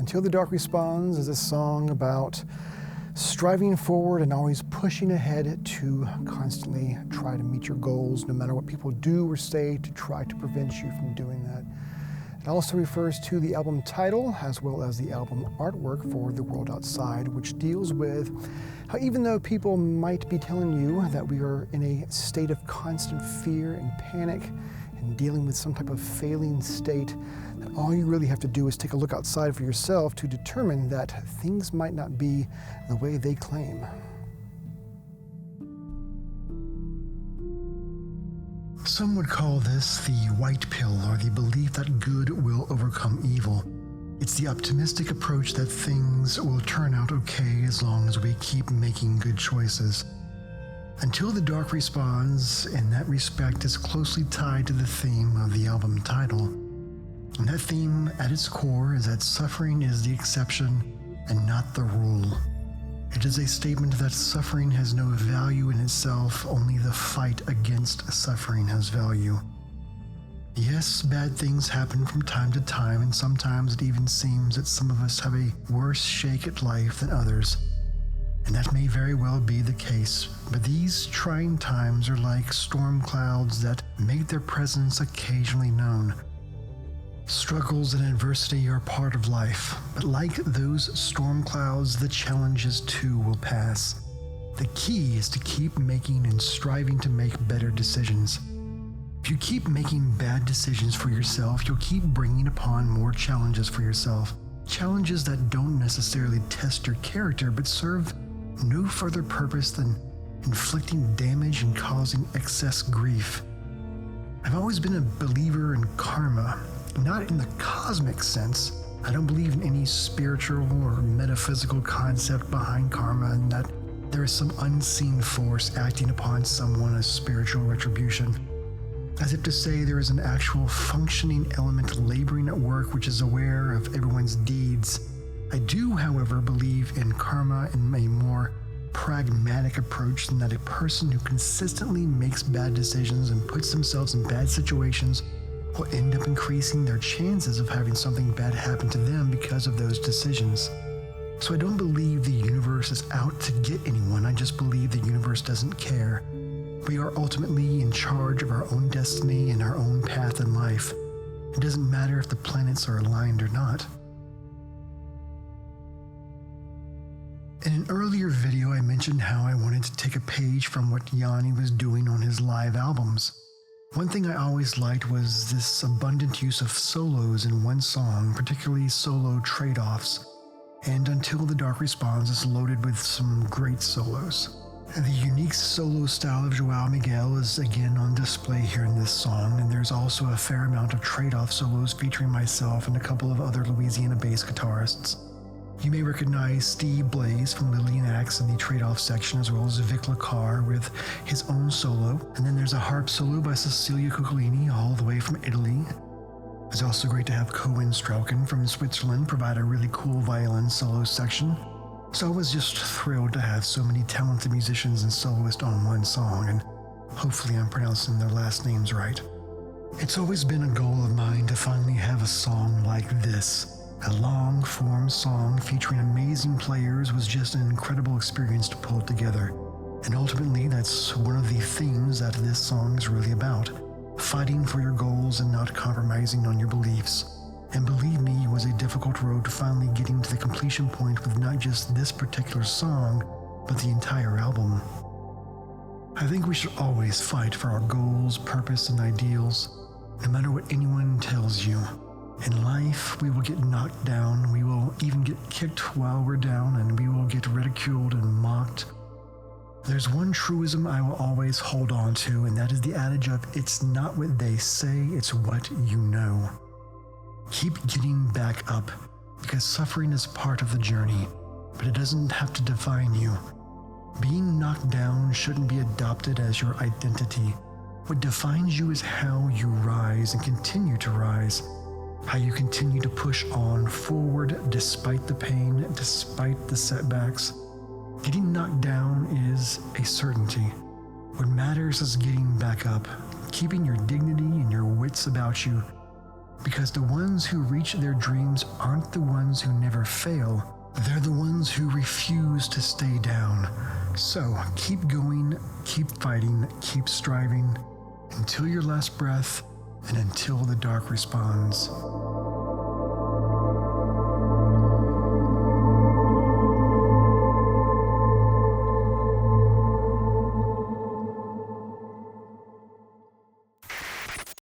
Until the Dark Responds is a song about striving forward and always pushing ahead to constantly try to meet your goals, no matter what people do or say to try to prevent you from doing that. It also refers to the album title as well as the album artwork for The World Outside, which deals with how even though people might be telling you that we are in a state of constant fear and panic and dealing with some type of failing state, that all you really have to do is take a look outside for yourself to determine that things might not be the way they claim. Some would call this the white pill, or the belief that good will overcome evil. It's the optimistic approach that things will turn out okay as long as we keep making good choices. Until the Dark Responds, in that respect, is closely tied to the theme of the album title. And that theme, at its core, is that suffering is the exception and not the rule. It is a statement that suffering has no value in itself, only the fight against suffering has value. Yes, bad things happen from time to time, and sometimes it even seems that some of us have a worse shake at life than others. And that may very well be the case, but these trying times are like storm clouds that make their presence occasionally known. Struggles and adversity are part of life, but like those storm clouds, the challenges too will pass. The key is to keep making and striving to make better decisions. If you keep making bad decisions for yourself, you'll keep bringing upon more challenges for yourself. Challenges that don't necessarily test your character, but serve no further purpose than inflicting damage and causing excess grief. I've always been a believer in karma. Not in the cosmic sense. I don't believe in any spiritual or metaphysical concept behind karma, and that there is some unseen force acting upon someone as spiritual retribution. As if to say there is an actual functioning element laboring at work which is aware of everyone's deeds. I do, however, believe in karma in a more pragmatic approach than that a person who consistently makes bad decisions and puts themselves in bad situations will end up increasing their chances of having something bad happen to them because of those decisions. So I don't believe the universe is out to get anyone, I just believe the universe doesn't care. We are ultimately in charge of our own destiny and our own path in life. It doesn't matter if the planets are aligned or not. In an earlier video, I mentioned how I wanted to take a page from what Yanni was doing on his live albums. One thing I always liked was this abundant use of solos in one song, particularly solo trade-offs. And Until the Dark Responds is loaded with some great solos. And the unique solo style of João Miguel is again on display here in this song, and there's also a fair amount of trade-off solos featuring myself and a couple of other Louisiana bass guitarists. You may recognize Steve Blaze from Lillian Axe in the trade-off section, as well as Vic Lacar with his own solo. And then there's a harp solo by Cecilia Cuccolini, all the way from Italy. It's also great to have Cohen Strauchen from Switzerland provide a really cool violin solo section. So I was just thrilled to have so many talented musicians and soloists on one song, and hopefully I'm pronouncing their last names right. It's always been a goal of mine to finally have a song like this. A long-form song featuring amazing players was just an incredible experience to pull together. And ultimately, that's one of the themes that this song is really about. Fighting for your goals and not compromising on your beliefs. And believe me, it was a difficult road to finally getting to the completion point with not just this particular song, but the entire album. I think we should always fight for our goals, purpose, and ideals, no matter what anyone tells you. In life, we will get knocked down, we will even get kicked while we're down, and we will get ridiculed and mocked. There's one truism I will always hold on to, and that is the adage of, it's not what they say, it's what you know. Keep getting back up, because suffering is part of the journey, but it doesn't have to define you. Being knocked down shouldn't be adopted as your identity. What defines you is how you rise and continue to rise. How you continue to push on forward despite the pain, despite the setbacks. Getting knocked down is a certainty. What matters is getting back up, keeping your dignity and your wits about you, Because the ones who reach their dreams aren't the ones who never fail. They're the ones who refuse to stay down. So keep going, keep fighting, keep striving until your last breath and until the dark responds.